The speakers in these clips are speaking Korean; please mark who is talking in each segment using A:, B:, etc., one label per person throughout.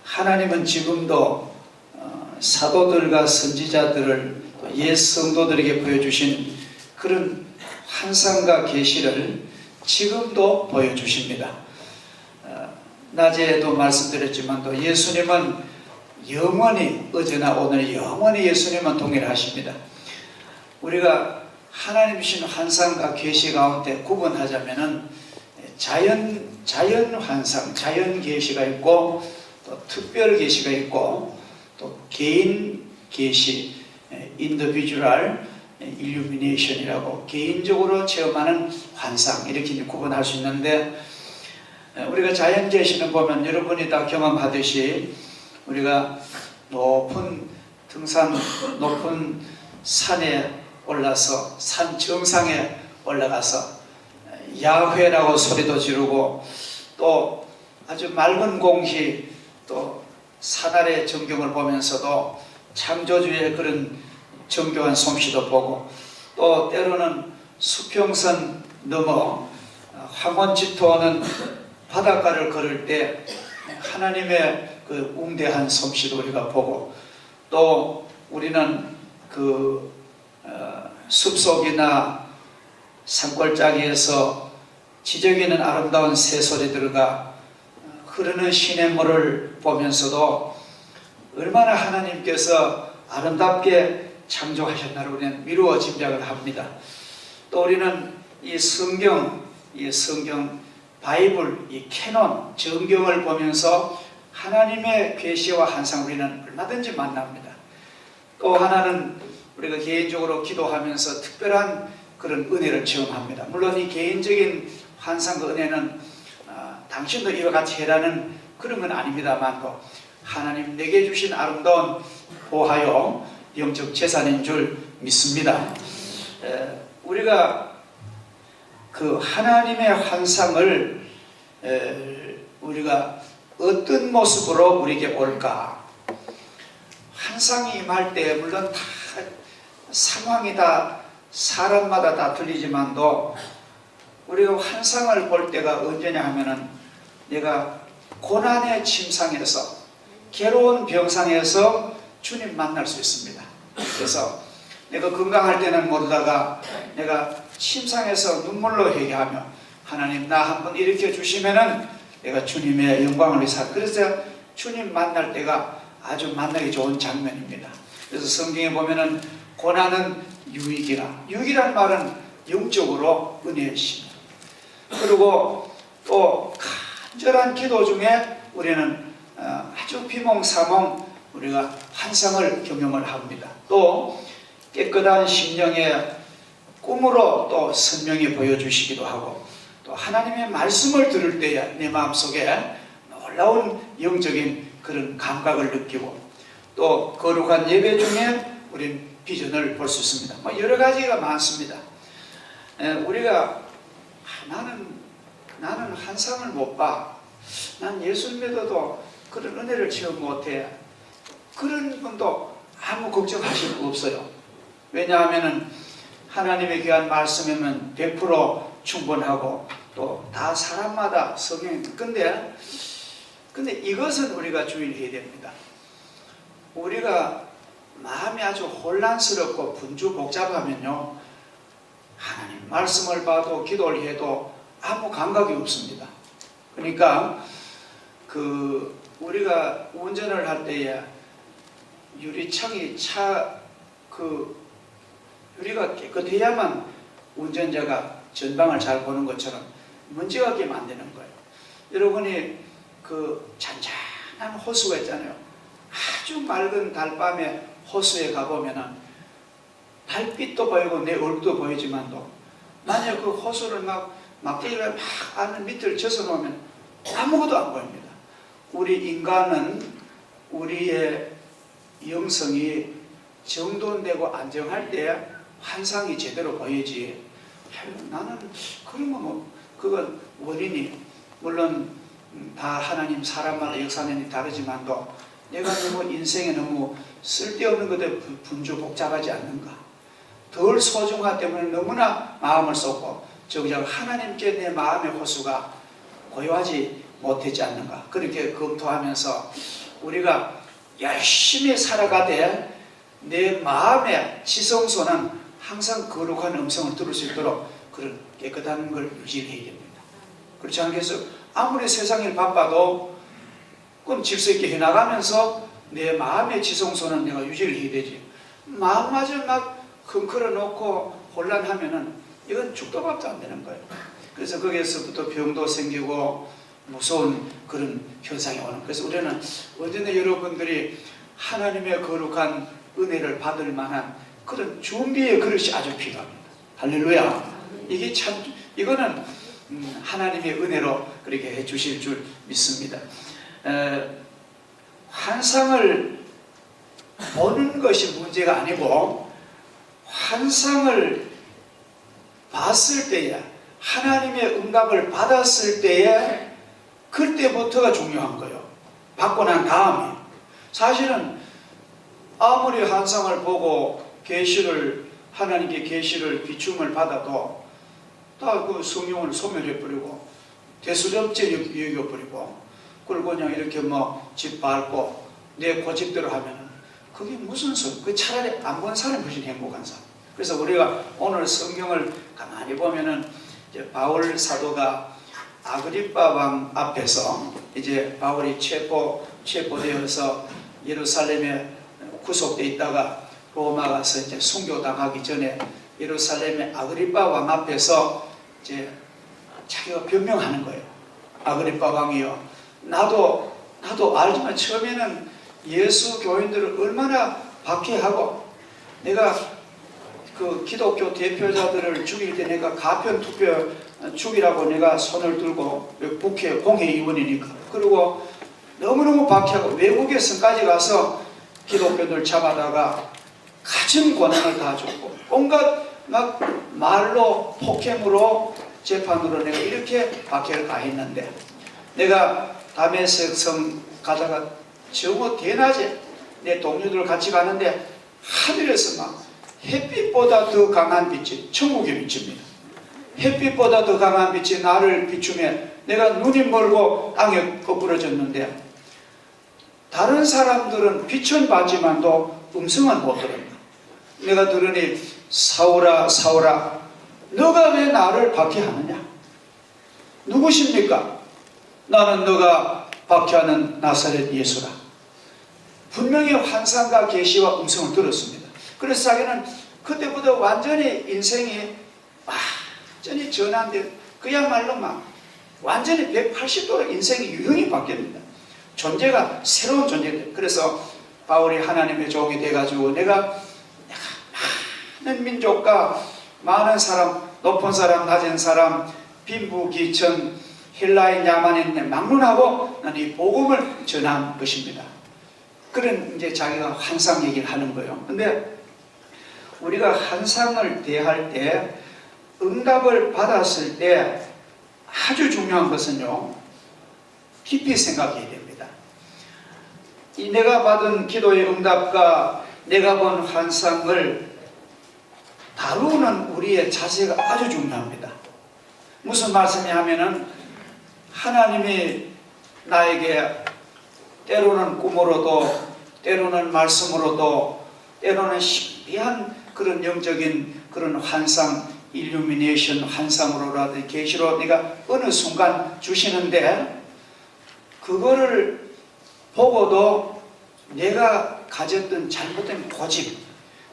A: 하나님은 지금도 사도들과 선지자들을 또 옛 성도들에게 보여주신 그런 환상과 계시를 지금도 보여주십니다. 낮에도 말씀드렸지만 또 예수님은 영원히 어제나 오늘 영원히 예수님은 동일하십니다. 우리가 하나님 주신 환상과 계시 가운데 구분하자면은 자연 환상, 자연 계시가 있고 또 특별 계시가 있고 또 개인 계시, 인디비주얼 일루미네이션이라고 개인적으로 체험하는 환상 이렇게 구분할 수 있는데, 우리가 자연 계시는 보면 여러분이 다 경험하듯이 우리가 높은 산에 올라서 산 정상에 올라가서 야훼라고 소리도 지르고 또 아주 맑은 공기 또 산 아래 전경을 보면서도 창조주의 그런 정교한 솜씨도 보고 또 때로는 수평선 넘어 황혼지토하는 바닷가를 걸을 때 하나님의 그 웅대한 솜씨도 우리가 보고 또 우리는 그 숲속이나 산골짜기에서 지저귀는 아름다운 새소리들과 흐르는 시냇물을 보면서도 얼마나 하나님께서 아름답게 창조하셨나를 우리는 미루어 짐작을 합니다. 또 우리는 이 성경 바이블, 이 캐논, 정경을 보면서 하나님의 계시와 환상 우리는 얼마든지 만납니다. 또 하나는 우리가 개인적으로 기도하면서 특별한 그런 은혜를 체험합니다. 물론 이 개인적인 환상과 은혜는 당신도 이와 같이 해라는 그런 건 아닙니다만 하나님 내게 주신 아름다운 보하여 영적 재산인 줄 믿습니다. 우리가 그 하나님의 환상을 우리가 어떤 모습으로 우리에게 올까? 환상이 임할 때 물론 다 상황이 다 사람마다 다 틀리지만도 우리가 환상을 볼 때가 언제냐 하면은 내가 고난의 침상에서 괴로운 병상에서 주님 만날 수 있습니다. 그래서 내가 건강할 때는 모르다가 내가 침상에서 눈물로 회개하며 하나님 나 한번 일으켜 주시면은 내가 주님의 영광을 위해서 그래서 주님 만날 때가 아주 만나기 좋은 장면입니다. 그래서 성경에 보면은 고난은 유익이란 말은 영적으로 은혜이십니다. 그리고 또 간절한 기도 중에 우리는 아주 비몽사몽 우리가 환상을 경험을 합니다. 또 깨끗한 심령의 꿈으로 또 선명히 보여주시기도 하고 또 하나님의 말씀을 들을 때에 내 마음속에 놀라운 영적인 그런 감각을 느끼고 또 거룩한 예배 중에 우린 비전을 볼 수 있습니다. 여러 가지가 많습니다. 우리가 나는 환상을 못 봐. 난 예수 믿어도 그런 은혜를 체험 못해. 그런 분도 아무 걱정하실 거 없어요. 왜냐하면 하나님의 귀한 말씀이면 100% 충분하고 또 다 사람마다 성향이 근데 이것은 우리가 주의해야 됩니다. 우리가 마음이 아주 혼란스럽고 분주복잡하면요 하나님 말씀을 봐도 기도를 해도 아무 감각이 없습니다. 그러니까 우리가 운전을 할 때에 유리창이 유리가 깨끗해야만 운전자가 전방을 잘 보는 것처럼 먼지가 끼면 안 되는 거예요. 여러분이 잔잔한 호수가 있잖아요. 아주 맑은 달밤에 호수에 가보면은 달빛도 보이고 내 얼굴도 보이지만도 만약 그 호수를 막대기가 막 안을 밑을 젖어 놓으면 아무것도 안 보입니다. 우리 인간은 우리의 영성이 정돈되고 안정할 때 환상이 제대로 보이지. 나는 그러면 그건 원인이 물론 다 하나님 사람마다 역사는 다르지만도 내가 너무 인생에 너무 쓸데없는 것에 분주 복잡하지 않는가. 덜 소중하 때문에 너무나 마음을 쏟고 정작 하나님께 내 마음의 호수가 고요하지 못하지 않는가. 그렇게 검토하면서 우리가 열심히 살아가되 내 마음의 지성소는 항상 거룩한 음성을 들을 수 있도록 그런 깨끗한 걸 유지해야 됩니다. 그렇지 않겠어요? 아무리 세상이 바빠도 그건 질서 있게 해나가면서 내 마음의 지성소는 내가 유지를 해야 되지. 마음마저 막 흔들어 놓고 혼란하면은 이건 죽도 밥도 안 되는 거예요. 그래서 거기에서부터 병도 생기고 무서운 그런 현상이 오는. 그래서 우리는 언제나 여러분들이 하나님의 거룩한 은혜를 받을 만한 그런 준비의 그릇이 아주 필요합니다. 할렐루야. 이게 참, 이거는 하나님의 은혜로 그렇게 해 주실 줄 믿습니다. 환상을 보는 것이 문제가 아니고 환상을 봤을 때에 하나님의 응답을 받았을 때에 그때부터가 중요한 거예요. 받고 난 다음에. 사실은 아무리 환상을 보고 계시를 하나님께 계시를 비춤을 받아도 다 그 성령을 소멸해버리고 대수롭게 여겨버리고 그리고 그냥 이렇게 뭐 집 밟고 내 고집대로 하면은 그게 무슨 소리? 그 차라리 안 본 사람이 훨씬 행복한 사람. 그래서 우리가 오늘 성경을 가만히 보면은 이제 바울 사도가 아그리빠 왕 앞에서 이제 바울이 체포되어서 예루살렘에 구속돼 있다가 로마 가서 이제 순교당하기 전에 예루살렘의 아그리빠 왕 앞에서 이제 자기가 변명하는 거예요. 아그리빠 왕이요, 나도 알지만 처음에는 예수 교인들을 얼마나 박해하고 내가 그 기독교 대표자들을 죽일 때 내가 가편 투표 죽이라고 내가 손을 들고 국회 공회의원이니까 그리고 너무너무 박해하고 외국에서까지 가서 기독교인들 잡아다가 가진 권한을 다 줬고 온갖 막 말로 폭행으로 재판으로 내가 이렇게 박해를 가했는데 내가 다메섹 성 가다가 저거 대낮에 내 동료들 같이 가는데 하늘에서 막 햇빛보다 더 강한 빛이 천국의 빛입니다. 햇빛보다 더 강한 빛이 나를 비추며 내가 눈이 멀고 땅에 거꾸러졌는데 다른 사람들은 빛은 봤지만도 음성은 못 들었다. 내가 들으니 사울아 사울아 너가 왜 나를 박해하느냐? 누구십니까? 나는 너가 박해하는 나사렛 예수라. 분명히 환상과 계시와 음성을 들었습니다. 그래서 자기는 그때부터 완전히 인생이 완전히 전환된 그야말로 막 완전히 180도로 인생이 유형이 바뀝니다. 존재가 새로운 존재들. 그래서 바울이 하나님의 종이 돼가지고 내가 많은 민족과 많은 사람, 높은 사람, 낮은 사람, 빈부귀천, 헬라인, 야만인 막론하고 나는 이 복음을 전한 것입니다. 그런 이제 자기가 환상 얘기를 하는 거예요. 근데 우리가 환상을 대할 때 응답을 받았을 때 아주 중요한 것은요, 깊이 생각해야 됩니다. 이 내가 받은 기도의 응답과 내가 본 환상을 다루는 우리의 자세가 아주 중요합니다. 무슨 말씀이 하면은 하나님이 나에게 때로는 꿈으로도 때로는 말씀으로도 때로는 신비한 그런 영적인 그런 환상, 일루미네이션 환상으로라든지 계시로 내가 어느 순간 주시는데 그거를 보고도 내가 가졌던 잘못된 고집,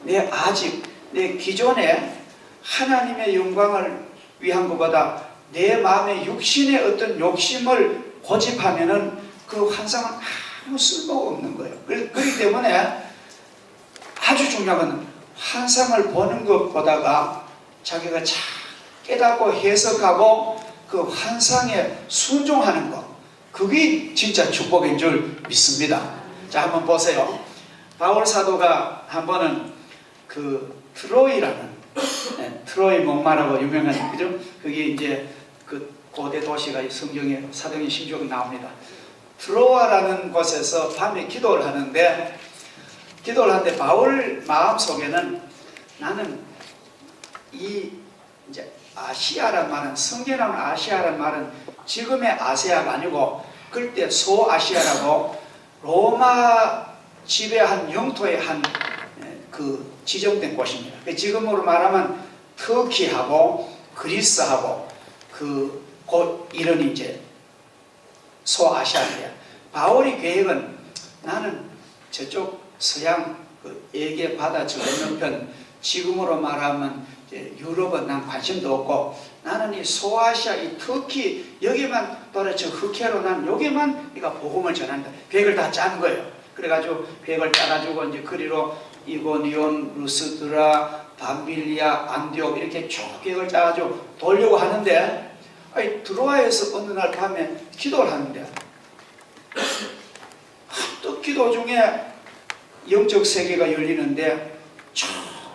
A: 내 아집, 내 기존에 하나님의 영광을 위한 것보다 내 마음의 육신의 어떤 욕심을 고집하면은 그 환상은 아무 쓸모가 없는 거예요. 그렇기 때문에 아주 중요한 건 환상을 보는 것보다가 자기가 잘 깨닫고 해석하고 그 환상에 순종하는 것, 그게 진짜 축복인 줄 믿습니다. 자, 한번 보세요. 바울 사도가 한 번은 그 트로이라는 트로이 목마라고 유명한, 그죠? 그게 이제 그 고대 도시가 성경에 사도행 신조에 나옵니다. 트로아라는 곳에서 밤에 기도를 하는데 바울 마음 속에는 나는 이 이제 아시아란 말은, 성경에 나오는 아시아란 말은 지금의 아시아가 아니고 그때 소아시아라고 로마 지배한 영토의 한 그 지정된 곳입니다. 지금으로 말하면 터키하고 그리스하고 그 곧 이런 이제 소아시아인데, 바울의 계획은 나는 저쪽 서양 그 에게 바다 저 건너편, 지금으로 말하면 이제 유럽은 난 관심도 없고 나는 이 소아시아 이 터키 여기만 돌아 저 흑해로 난 여기만 네가 복음을 전한다. 계획을 다 짠 거예요. 그래가지고 계획을 짜가지고 이제 그리로 이고니온, 루스드라, 밤빌리아, 안디옥 이렇게 쭉 계획을 짜가지고 돌려고 하는데, 아니 드로아에서 어느 날 밤에 기도를 하는데 또 기도 중에 영적 세계가 열리는데 저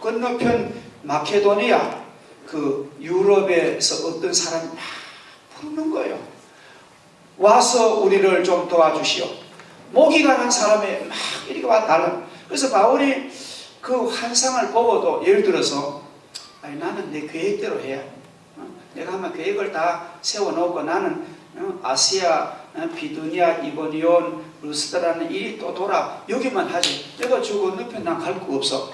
A: 건너편 마케도니아 그 유럽에서 어떤 사람이 막 부르는 거예요. 와서 우리를 좀 도와주시오. 모기가 난 사람이 막 이렇게 와 달라. 그래서 바울이 그 환상을 보고도 예를 들어서 아니 나는 내 계획대로 해야 내가 한번 계획을 다 세워놓고 나는 아시아, 비두니아, 이고니온, 루스드라는 일이 또 돌아 여기만 하지 내가 저 건너편 난 갈 거 없어.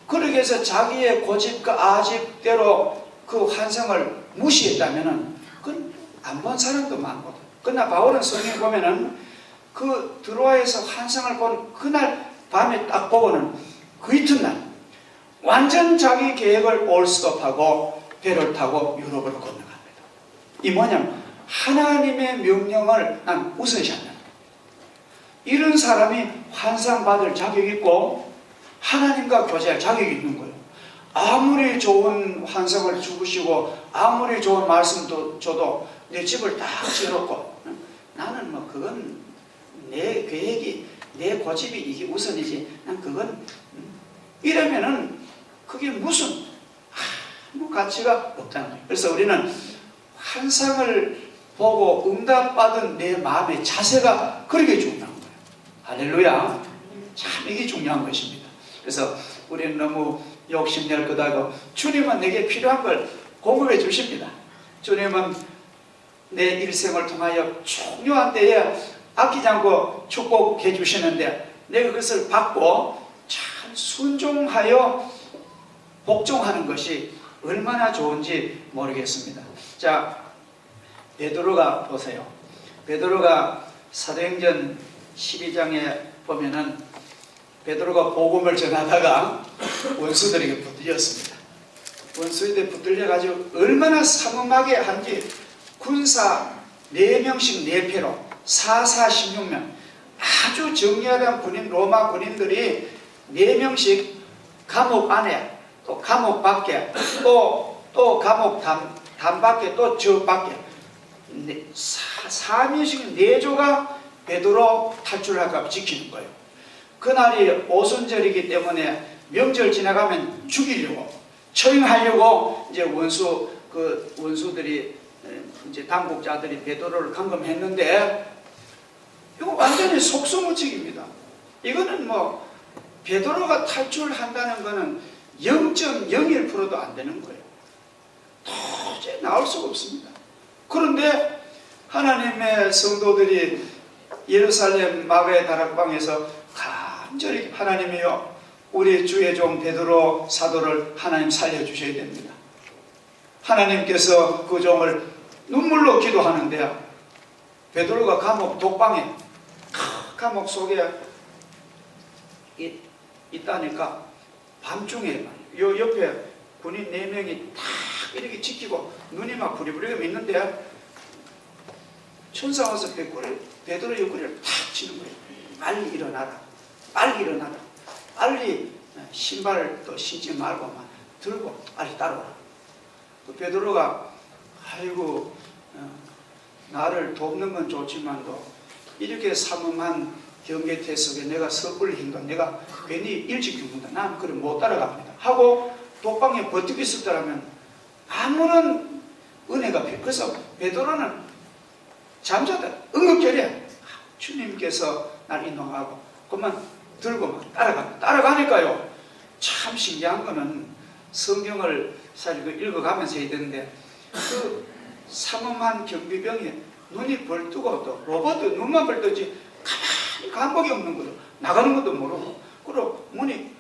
A: 그러기 위해서 자기의 고집과 아집대로 그 환상을 무시했다면은 그건 안 본 사람도 많거든. 그러나 바울은 성경에 보면은 그 드로아에서 환상을 본 그날 밤에 딱 보고는 그 이튿날 완전 자기 계획을 올스톱하고 배를 타고 유럽으로 건너갑니다. 이 뭐냐면 하나님의 명령을 난 우선시한다. 이런 사람이 환상 받을 자격이 있고 하나님과 교제할 자격이 있는 거예요. 아무리 좋은 환상을 주시고 아무리 좋은 말씀도 줘도 내 집을 딱 지어놓고 나는 뭐 그건 내 계획이 내 고집이 이게 우선이지 난 그건 이러면은 그게 무슨 아무 가치가 없다는 거예요. 그래서 우리는 환상을 보고 응답받은 내 마음의 자세가 그렇게 중요한 거예요. 할렐루야. 참 이게 중요한 것입니다. 그래서 우리는 너무 욕심낼 것 하고 주님은 내게 필요한 걸 공급해 주십니다. 주님은 내 일생을 통하여 중요한 때에 아끼지 않고 축복해 주시는데 내가 그것을 받고 참 순종하여 복종하는 것이 얼마나 좋은지 모르겠습니다. 자, 베드로가 보세요. 베드로가 사도행전 12장에 보면은 베드로가 복음을 전하다가 원수들에게 붙들렸습니다. 원수들에게 붙들려가지고 얼마나 삼엄하게 한지 군사 4명씩 4패로 16명 아주 정렬한 군인 로마 군인들이 4명씩 감옥 안에 또 감옥 밖에 또 감옥 담 밖에 또 저 밖에 4명씩 4조가 베드로 탈출할까 지키는 거예요. 그날이 오순절이기 때문에 명절 지나가면 죽이려고 처형하려고 이제 원수들이 이제 당국자들이 베드로를 감금했는데 이거 완전히 속수무책입니다. 이거는 뭐 베드로가 탈출한다는 거는 0.01%도 안 되는 거예요. 도저히 나올 수가 없습니다. 그런데 하나님의 성도들이 예루살렘 마가의 다락방에서 간절히 하나님이여 우리 주의 종 베드로 사도를 하나님 살려주셔야 됩니다. 하나님께서 그 종을 눈물로 기도하는데 베드로가 감옥 독방에 감옥 속에 있다니까 밤중에 요 옆에 군인 4명이 딱 이렇게 지키고 눈이 막 부리부리게 있는데 천사 와서 베드로 옆구리를 탁 치는 거예요. 빨리 일어나라. 빨리 일어나라. 빨리 신발을 또 신지 말고 막 들고 빨리 따라와라. 그 베드로가 아이고 나를 돕는 건 좋지만도 이렇게 삼엄한 경계태 속에 내가 섣불리 행동 내가 괜히 일찍 죽는다. 난 그래 못 따라갑니다. 하고 독방에 버티고 있었더라면 아무런 은혜가 필요. 그래서 베드로는 잠자다 응급결에 주님께서 날 인도하고 그만 들고 막 따라가니까요. 참 신기한 거는 성경을 사실 읽어가면서 해야 되는데 그 삼엄한 경비병이 눈이 벌뜨고 또 로봇도 눈만 벌뜨지 가만히 감각이 없는 거죠. 나가는 것도 모르고 그리고 문이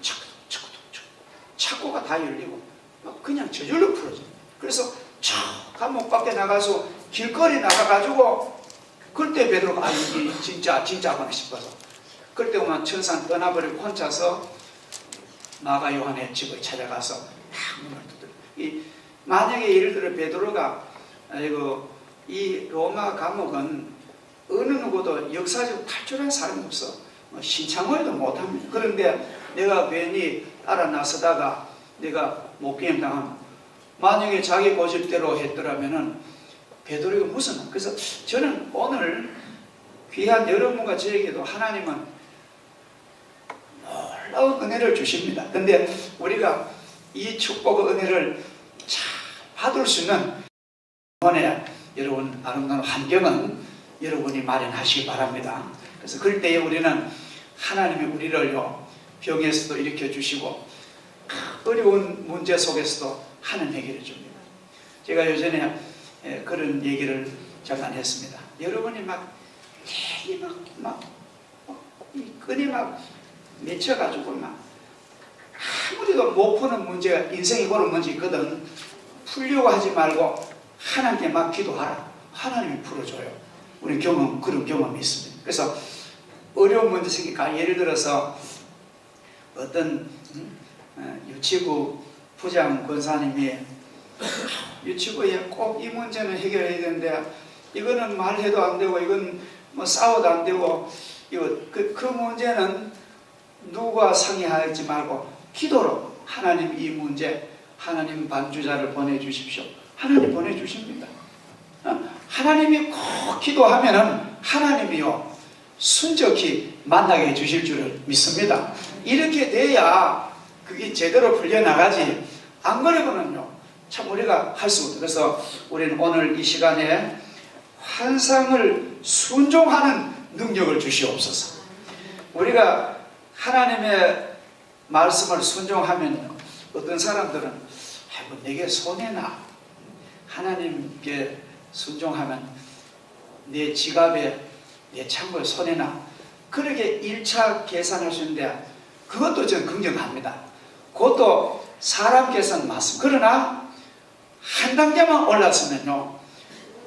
A: 창고가 다 열리고 막 그냥 저절로 풀어져요. 그래서 저 감옥 밖에 나가서 길거리 나가가지고 그때 베드로가 이게 진짜구나 싶어서 그때 오면 천산 떠나버리고 혼자서 마가 요한의 집을 찾아가서 문을 두드려. 만약에 예를 들어 베드로가 이 로마 감옥은 어느 누구도 역사적으로 탈출한 사람이 없어. 신창호에도 못합니다. 그런데 내가 괜히 따라 나서다가 내가 목게임 당하면 만약에 자기 고집대로 했더라면은 베드로가 무슨 그래서 저는 오늘 귀한 여러분과 저에게도 하나님은 놀라운 은혜를 주십니다. 근데 우리가 이 축복 은혜를 잘 받을 수 있는 이번에 여러분 아름다운 환경은 여러분이 마련하시기 바랍니다. 그래서 그럴 때에 우리는 하나님이 우리를요 병에서도 일으켜 주시고 어려운 문제 속에서도 하는 해결해 줍니다. 제가 예전에 그런 얘기를 잠깐 했습니다. 여러분이 이 끈이 맺혀가지고 아무리도 못 푸는 문제가 인생이 그런 문제 있거든. 풀려고 하지 말고 하나님께 기도하라. 하나님이 풀어줘요. 우리 그런 경험이 있습니다. 그래서 어려운 문제 생기니까 예를 들어서 어떤 유치부 부장 권사님이 유치부에 꼭 이 문제는 해결해야 되는데 이거는 말해도 안 되고 이건 싸워도 안 되고 그 문제는 누가 상의하지 말고 기도로 하나님 이 문제 하나님 반주자를 보내주십시오. 하나님 보내주십니다. 하나님이 꼭 기도하면은 하나님이요 순적히 만나게 해주실 줄을 믿습니다. 이렇게 돼야 그게 제대로 풀려나가지 안 그러면은요 참 우리가 할 수 없어요. 그래서 우리는 오늘 이 시간에 환상을 순종하는 능력을 주시옵소서. 우리가 하나님의 말씀을 순종하면 어떤 사람들은 내게 손해나 하나님께 순종하면 내 지갑에 내 창고에 손해나 그렇게 1차 계산할 수 있는데 그것도 저는 긍정합니다. 그것도 사람 계산 맞습니다. 그러나 한 단계만 올랐으면요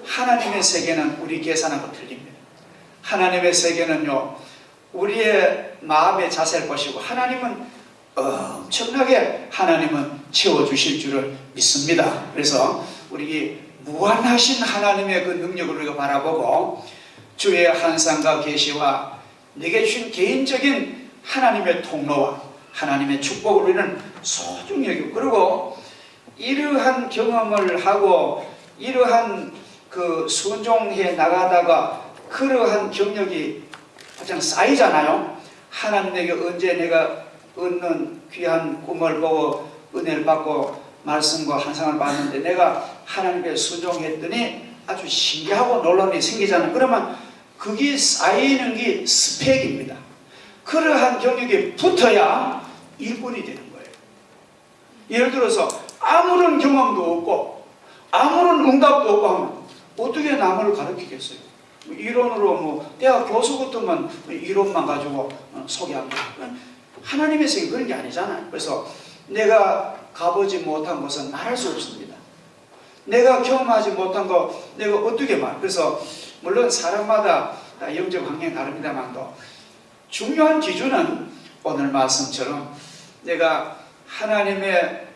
A: 하나님의 세계는 우리 계산하고 틀립니다. 하나님의 세계는요 우리의 마음의 자세를 보시고 하나님은 엄청나게 하나님은 채워주실 줄을 믿습니다. 그래서 우리 무한하신 하나님의 그 능력을 우리가 바라보고 주의 환상과 계시와 내게 주신 개인적인 하나님의 통로와 하나님의 축복을 우리는 소중히 여기고 그리고 이러한 경험을 하고 이러한 그 순종해 나가다가 그러한 경력이 가장 쌓이잖아요. 하나님에게 언제 내가 얻는 귀한 꿈을 보고 은혜를 받고 말씀과 환상을 받는데 내가 하나님께 순종했더니 아주 신기하고 놀라운 일이 생기잖아요. 그러면 그게 쌓이는 게 스펙입니다. 그러한 경력이 붙어야 일꾼이 되는 거예요. 예를 들어서 아무런 경험도 없고 아무런 응답도 없고 하면 어떻게 남을 가르치겠어요? 이론으로 대학 교수 같으면 이론만 가지고 소개합니다. 하나님의 세계는 그런 게 아니잖아요. 그래서 내가 가보지 못한 것은 말할 수 없습니다. 내가 경험하지 못한 거 내가 어떻게 말? 그래서 물론 사람마다 영적 환경이 다릅니다만도 중요한 기준은 오늘 말씀처럼 내가 하나님의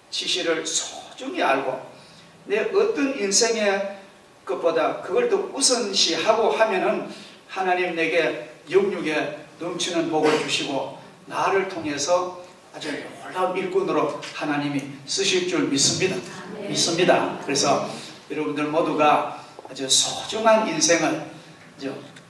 A: 지시를 소중히 알고 내 어떤 인생의 것보다 그걸 더 우선시하고 하면은 하나님 내게 영육에 넘치는 복을 주시고 나를 통해서 아주 놀라운 일꾼으로 하나님이 쓰실 줄 믿습니다. 믿습니다. 그래서 여러분들 모두가 아주 소중한 인생을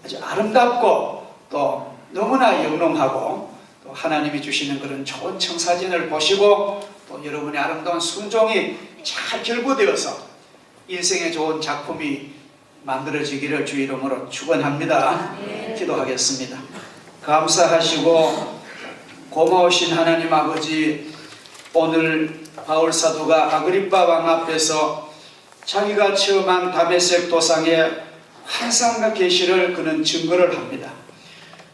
A: 아주 아름답고 또 너무나 영롱하고 또 하나님이 주시는 그런 좋은 청사진을 보시고 또 여러분의 아름다운 순종이 잘 결부되어서 인생의 좋은 작품이 만들어지기를 주 이름으로 축원합니다. 기도하겠습니다. 감사하시고 고마우신 하나님 아버지, 오늘 바울 사도가 아그리빠 왕 앞에서 자기가 체험한 다메섹 도상의 환상과 계시를 그는 증거를 합니다.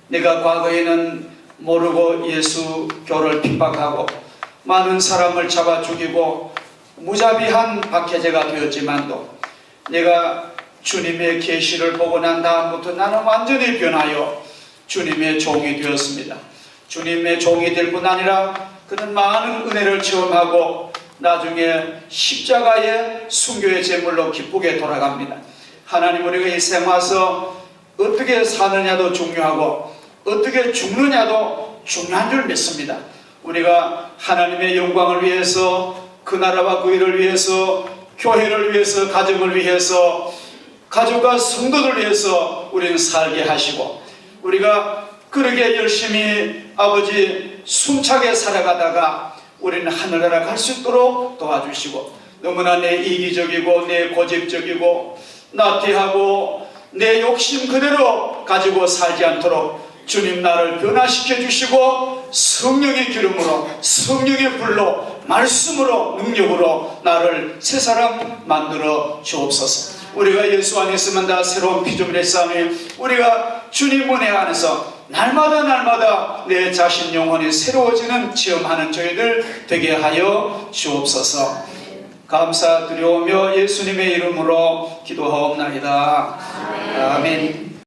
A: 내가 과거에는 모르고 예수교를 핍박하고 많은 사람을 잡아 죽이고 무자비한 박해자가 되었지만도 내가 주님의 계시를 보고 난 다음부터 나는 완전히 변하여 주님의 종이 되었습니다. 주님의 종이 될 뿐 아니라 그는 많은 은혜를 체험하고 나중에 십자가의 순교의 제물로 기쁘게 돌아갑니다. 하나님, 우리가 이 생에 와서 어떻게 사느냐도 중요하고 어떻게 죽느냐도 중요한 줄 믿습니다. 우리가 하나님의 영광을 위해서, 그 나라와 그 일을 위해서, 교회를 위해서, 가정을 위해서, 가족과 성도들 위해서 우리는 살게 하시고, 우리가 그렇게 열심히 아버지 숨차게 살아가다가 우리는 하늘나라 갈 수 있도록 도와주시고, 너무나 내 이기적이고 내 고집적이고 나태하고 내 욕심 그대로 가지고 살지 않도록 주님 나를 변화시켜 주시고 성령의 기름으로, 성령의 불로, 말씀으로, 능력으로 나를 새 사람 만들어 주옵소서. 우리가 예수 안에 있으면 다 새로운 피조물의 싸움이, 우리가 주님 은혜 안에서 날마다 내 자신 영혼이 새로워지는 체험하는 저희들 되게 하여 주옵소서. 감사드려오며 예수님의 이름으로 기도하옵나이다. 아멘.